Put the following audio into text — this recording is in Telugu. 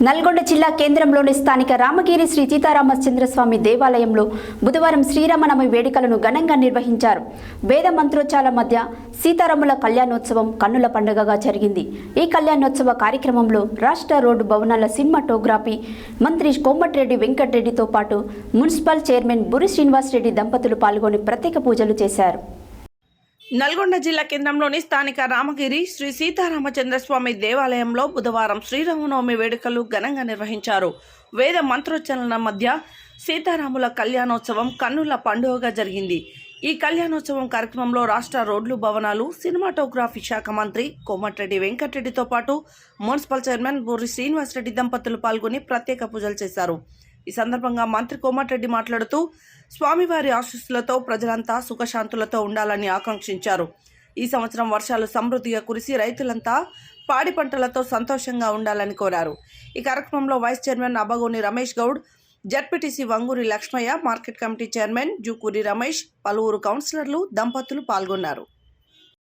నల్గొండ జిల్లా కేంద్రంలోని స్థానిక రామగిరి శ్రీ సీతారామచంద్రస్వామి దేవాలయంలో బుధవారం శ్రీరామనవమి వేడుకలను ఘనంగా నిర్వహించారు. వేద మంత్రోచ్చాల మధ్య సీతారాముల కళ్యాణోత్సవం కన్నుల పండుగగా జరిగింది. ఈ కళ్యాణోత్సవ కార్యక్రమంలో రాష్ట్ర రోడ్డు భవనాల సినిమాటోగ్రఫీ మంత్రి కోమటిరెడ్డి వెంకటరెడ్డితో పాటు మున్సిపల్ చైర్మన్ బురి శ్రీనివాసరెడ్డి దంపతులు పాల్గొని ప్రత్యేక పూజలు చేశారు. నల్గొండ జిల్లా కేంద్రంలోని స్థానిక రామగిరి శ్రీ సీతారామచంద్రస్వామి దేవాలయంలో బుధవారం శ్రీరామనవమి వేడుకలు ఘనంగా నిర్వహించారు. వేద మంత్రోచ్చరణల మధ్య సీతారాముల కళ్యాణోత్సవం కన్నుల పండుగగా జరిగింది. ఈ కళ్యాణోత్సవం కార్యక్రమంలో రాష్ట్ర రోడ్లు భవనాలు సినిమాటోగ్రఫీ శాఖ మంత్రి కోమటిరెడ్డి వెంకటరెడ్డితో పాటు మున్సిపల్ చైర్మన్ బుర్రి శ్రీనివాసరెడ్డి దంపతులు పాల్గొని ప్రత్యేక పూజలు చేశారు. ఈ సందర్భంగా మంత్రి కోమటిరెడ్డి మాట్లాడుతూ స్వామివారి ఆశీస్సులతో ప్రజలంతా సుఖశాంతులతో ఉండాలని ఆకాంక్షించారు. ఈ సంవత్సరం వర్షాలు సమృద్ధిగా కురిసి రైతులంతా పాడి పంటలతో సంతోషంగా ఉండాలని కోరారు. ఈ కార్యక్రమంలో vice chairman Abbagoni Ramesh Goud, ZPTC Vanguri Lakshmaiah, market committee chairman Jukuri Ramesh, పలువురు కౌన్సిలర్లు దంపతులు పాల్గొన్నారు.